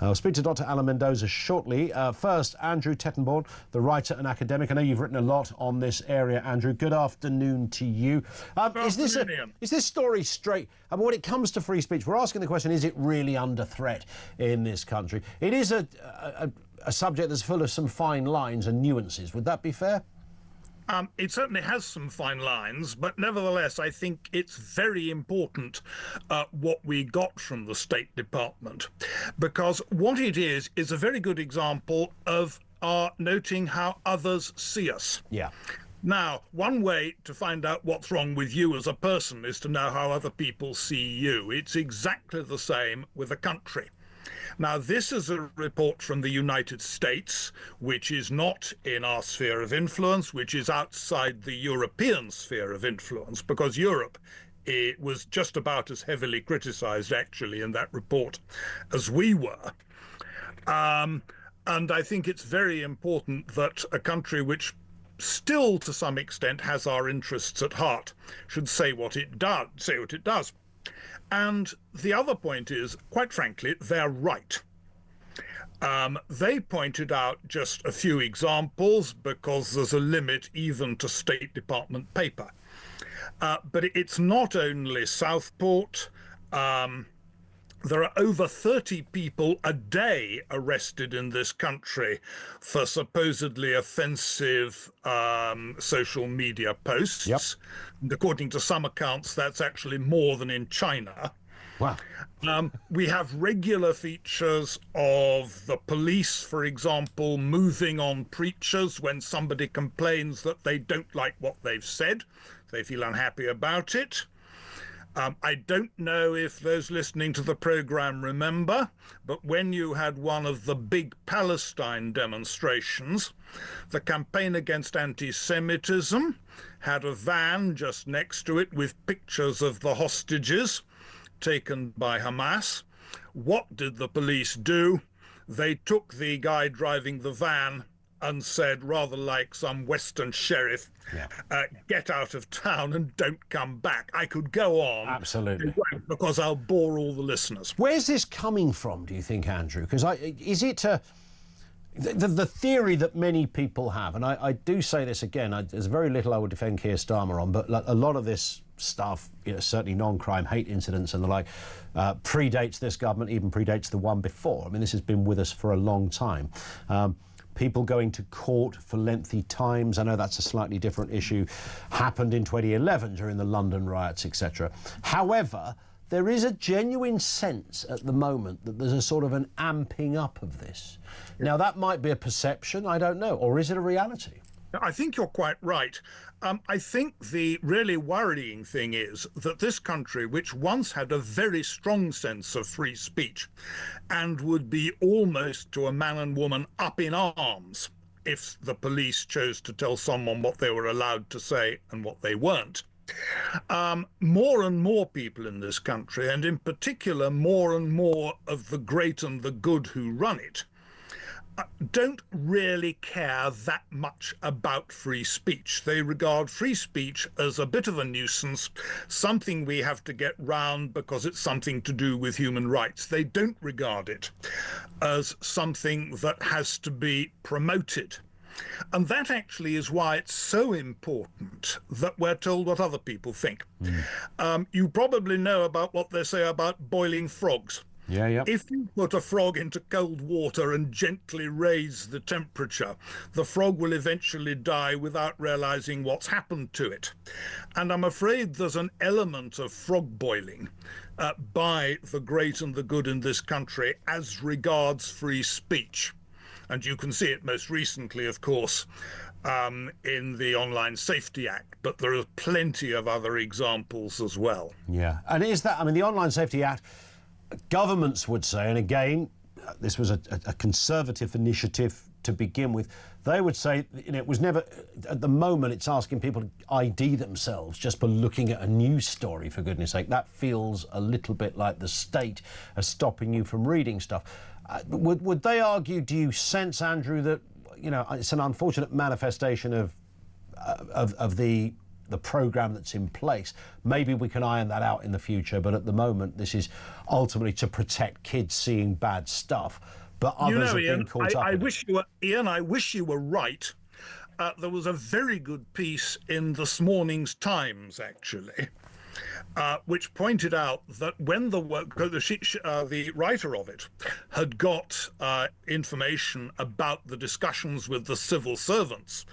I'll speak to Dr. Alan Mendoza shortly. First, Andrew Tettenborn, the writer and academic. I know you've written a lot on this area, Andrew. Good afternoon to you. Is this story straight? I mean, when it comes to free speech, we're asking the question, is it really under threat in this country? It is a subject that's full of some fine lines and nuances. Would that be fair? It certainly has some fine lines, but nevertheless, I think it's very important what we got from the State Department, because what it is a very good example of our noting how others see us. Yeah. Now, one way to find out what's wrong with you as a person is to know how other people see you. It's exactly the same with a country. Now, this is a report from the United States, which is not in our sphere of influence, which is outside the European sphere of influence, because Europe was just about as heavily criticized, actually, in that report as we were. And I think it's very important that a country which still, to some extent, has our interests at heart should say what it does. And the other point is, quite frankly, they're right. They pointed out just a few examples because there's a limit even to State Department paper. But it's not only Southport. There are over 30 people a day arrested in this country for supposedly offensive social media posts. Yep. And according to some accounts, that's actually more than in China. Wow. We have regular features of the police, for example, moving on preachers when somebody complains that they don't like what they've said. They feel unhappy about it. I don't know if those listening to the program remember, but when you had one of the big Palestine demonstrations, the Campaign Against Anti-Semitism had a van just next to it with pictures of the hostages taken by Hamas. What did the police do? They took the guy driving the van and said, rather like some Western sheriff, get out of town and don't come back. I could go on. Absolutely. Because I'll bore all the listeners. Where's this coming from, do you think, Andrew? Because is it the theory that many people have, and I do say this again, there's very little I would defend Keir Starmer on, but a lot of this stuff, certainly non-crime hate incidents and the like, predates this government, even predates the one before. I mean, this has been with us for a long time. People going to court for lengthy times, I know that's a slightly different issue, happened in 2011 during the London riots, etc. However, there is a genuine sense at the moment that there's a sort of an amping up of this. Now, that might be a perception, I don't know, or is it a reality? I think you're quite right. I think the really worrying thing is that this country, which once had a very strong sense of free speech and would be almost to a man and woman up in arms if the police chose to tell someone what they were allowed to say and what they weren't, more and more people in this country, and in particular more and more of the great and the good who run it, don't really care that much about free speech. They regard free speech as a bit of a nuisance, something we have to get round because it's something to do with human rights. They don't regard it as something that has to be promoted. And that actually is why it's so important that we're told what other people think. You probably know about what they say about boiling frogs. Yeah. If you put a frog into cold water and gently raise the temperature, the frog will eventually die without realizing what's happened to it. And I'm afraid there's an element of frog boiling by the great and the good in this country as regards free speech. And you can see it most recently, of course, in the Online Safety Act, but there are plenty of other examples as well. Yeah, and is that, I mean, the Online Safety Act, governments would say, and again, this was a Conservative initiative to begin with, they would say, it was never, at the moment, it's asking people to ID themselves just for looking at a news story, for goodness sake. That feels a little bit like the state are stopping you from reading stuff. Would they argue, do you sense, Andrew, that, it's an unfortunate manifestation of the the program that's in place. Maybe we can iron that out in the future, but at the moment, this is ultimately to protect kids seeing bad stuff. But others have been caught up in it. Ian, I wish you were right. There was a very good piece in this morning's Times, actually, which pointed out that when the writer of it had got information about the discussions with the civil servants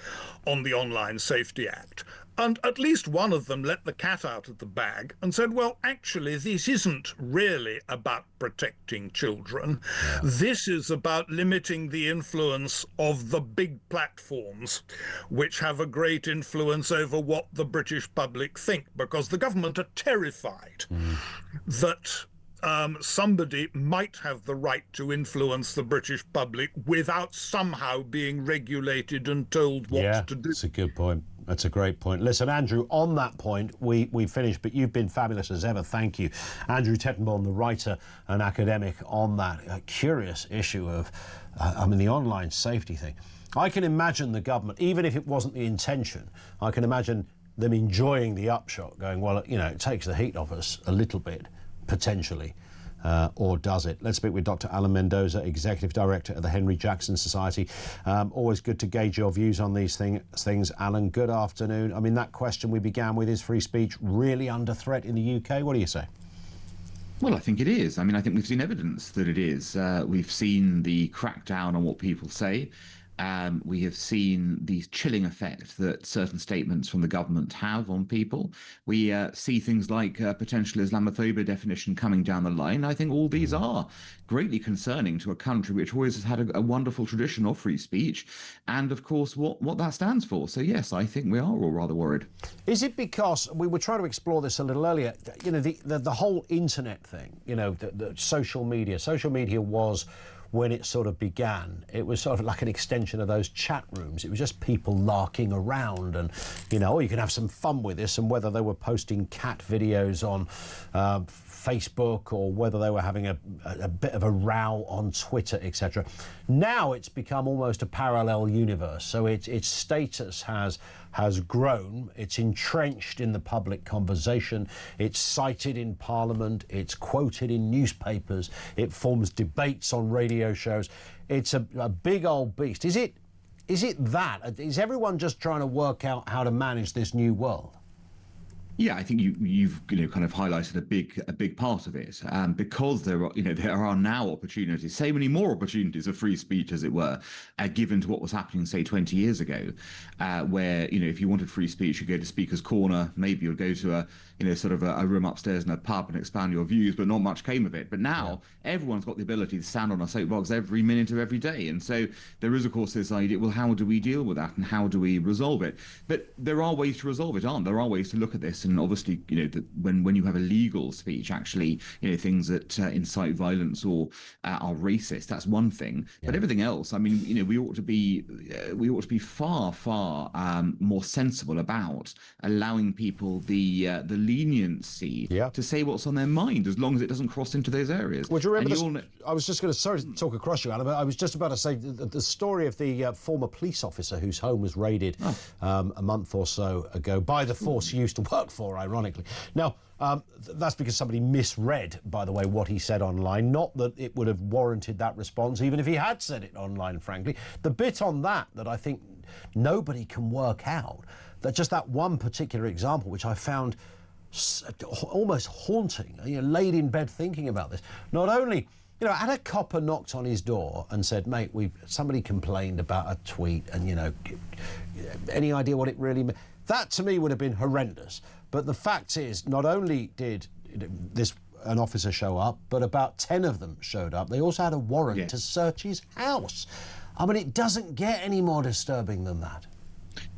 on the Online Safety Act, and at least one of them let the cat out of the bag and said, well, actually, this isn't really about protecting children. Yeah. This is about limiting the influence of the big platforms, which have a great influence over what the British public think, because the government are terrified that somebody might have the right to influence the British public without somehow being regulated and told what to do. That's a good point. That's a great point. Listen, Andrew, on that point, we finished, but you've been fabulous as ever. Thank you. Andrew Tettenborn, the writer and academic on that curious issue of, the online safety thing. I can imagine the government, even if it wasn't the intention, I can imagine them enjoying the upshot, going, well, it takes the heat off us a little bit, potentially. Or does it? Let's speak with Dr. Alan Mendoza, Executive Director of the Henry Jackson Society. Always good to gauge your views on these things. Alan, good afternoon. That question we began with, is free speech really under threat in the UK? What do you say? Well, I think it is. I think we've seen evidence that it is. We've seen the crackdown on what people say. We have seen the chilling effect that certain statements from the government have on people. We see things like potential Islamophobia definition coming down the line. I think all these are greatly concerning to a country which always has had a wonderful tradition of free speech, and of course what that stands for. So yes, I think we are all rather worried. Is it because we were trying to explore this a little earlier? The whole internet thing. The social media. Social media was, when it sort of began, it was sort of like an extension of those chat rooms. It was just people larking around and, you can have some fun with this, and whether they were posting cat videos on Facebook or whether they were having a bit of a row on Twitter, etc. Now it's become almost a parallel universe. So its status has grown, it's entrenched in the public conversation, it's cited in Parliament, it's quoted in newspapers, it forms debates on radio shows. It's a big old beast. Is it that? Is everyone just trying to work out how to manage this new world? Yeah, I think you've kind of highlighted a big part of it, because there are now opportunities, so many more opportunities of free speech, as it were, given to what was happening, say, 20 years ago, where if you wanted free speech, you go to Speaker's Corner, maybe you'd go to a room upstairs in a pub and expand your views, but not much came of it. But now everyone's got the ability to stand on a soapbox every minute of every day, and so there is, of course, this idea: well, how do we deal with that, and how do we resolve it? But there are ways to resolve it, aren't there? There are ways to look at this. And obviously, when you have illegal speech, actually, things that incite violence or are racist, that's one thing. Yeah. But everything else, we ought to be far more sensible about allowing people the leniency to say what's on their mind, as long as it doesn't cross into those areas. Would you remember I was just going to, sorry to talk across you, Alan, but I was just about to say the story of the former police officer whose home was raided a month or so ago by the force he used to work for, ironically. Now, that's because somebody misread, by the way, what he said online. Not that it would have warranted that response, even if he had said it online, frankly. The bit on that I think nobody can work out, that one particular example, which I found almost haunting, laid in bed thinking about this. Not only, had a copper knocked on his door and said, mate, somebody complained about a tweet, and, any idea what it really meant? That, to me, would have been horrendous. But the fact is, not only did an officer show up, but about 10 of them showed up. They also had a warrant to search his house. It doesn't get any more disturbing than that.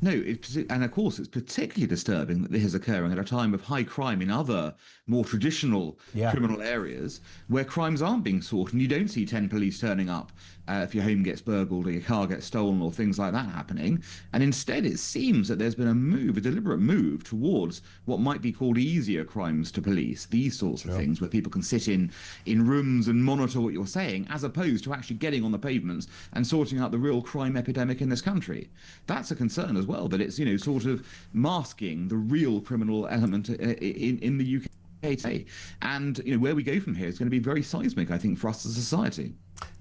No, and of course it's particularly disturbing that this is occurring at a time of high crime in other more traditional criminal areas where crimes aren't being sought, and you don't see 10 police turning up if your home gets burgled or your car gets stolen or things like that happening. And instead it seems that there's been a deliberate move towards what might be called easier crimes to police, these sorts of things where people can sit in rooms and monitor what you're saying, as opposed to actually getting on the pavements and sorting out the real crime epidemic in this country. That's a concern as well, that it's, sort of masking the real criminal element in the UK today. And, where we go from here is going to be very seismic, I think, for us as a society.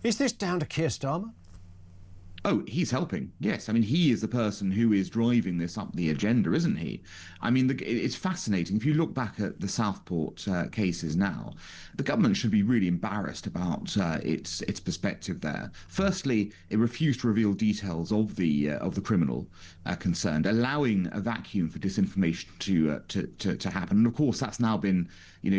Is this down to Keir Starmer? Oh, he's helping. Yes. I mean, he is the person who is driving this up the agenda, isn't he? I mean, it's fascinating. If you look back at the Southport cases now, the government should be really embarrassed about its perspective there. Firstly, it refused to reveal details of the criminal concerned, allowing a vacuum for disinformation to happen. And of course, that's now been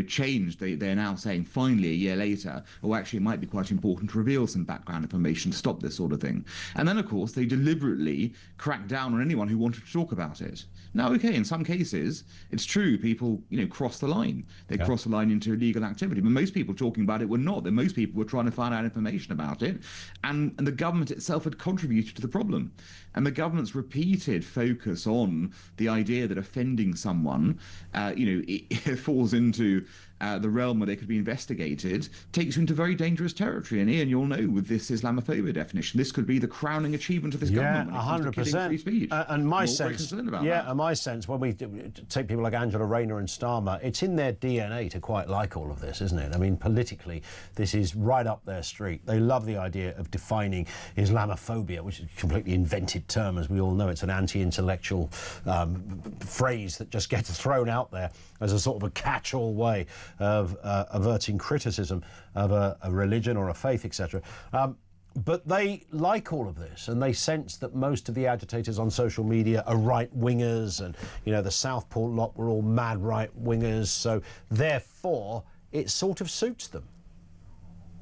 changed. They're now saying finally a year later, oh, actually, it might be quite important to reveal some background information to stop this sort of thing. And then, of course, they deliberately cracked down on anyone who wanted to talk about it. Now, okay, in some cases, it's true, people, cross the line. They cross the line into illegal activity. But most people talking about it were not. That most people were trying to find out information about it. And the government itself had contributed to the problem. And the government's repeated focus on the idea that offending someone, it falls into the realm where they could be investigated, takes you into very dangerous territory. And Ian, you'll know with this Islamophobia definition, this could be the crowning achievement of this government when it comes to killing free speech. And my sense, and my sense, when we take people like Angela Rayner and Starmer, it's in their DNA to quite like all of this, isn't it? I mean, politically, this is right up their street. They love the idea of defining Islamophobia, which is a completely invented term, as we all know. It's an anti-intellectual phrase that just gets thrown out there as a sort of a catch-all way of averting criticism of a religion or a faith, etc. But they like all of this, and they sense that most of the agitators on social media are right-wingers, and, the Southport lot were all mad right-wingers, so therefore it sort of suits them.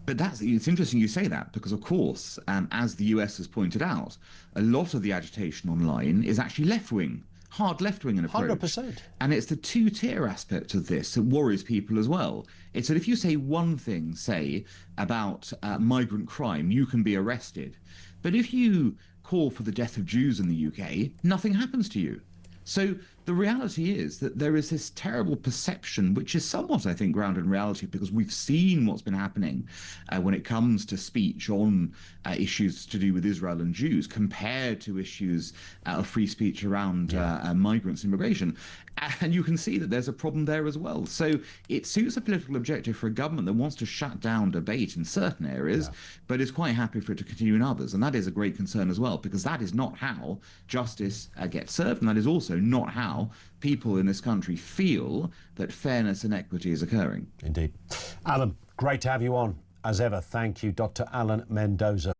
But it's interesting you say that, because, of course, as the US has pointed out, a lot of the agitation online is actually left-wing. Hard left-wing in approach. 100%. And it's the two-tier aspect of this that worries people as well. It's that if you say one thing, say, about migrant crime, you can be arrested. But if you call for the death of Jews in the UK, nothing happens to you. So the reality is that there is this terrible perception, which is somewhat, I think, grounded in reality, because we've seen what's been happening when it comes to speech on issues to do with Israel and Jews, compared to issues of free speech around migrants, immigration. And you can see that there's a problem there as well. So it suits a political objective for a government that wants to shut down debate in certain areas, but is quite happy for it to continue in others. And that is a great concern as well, because that is not how justice gets served, and that is also not how people in this country feel that fairness and equity is occurring. Indeed. Alan, great to have you on, as ever. Thank you, Dr. Alan Mendoza.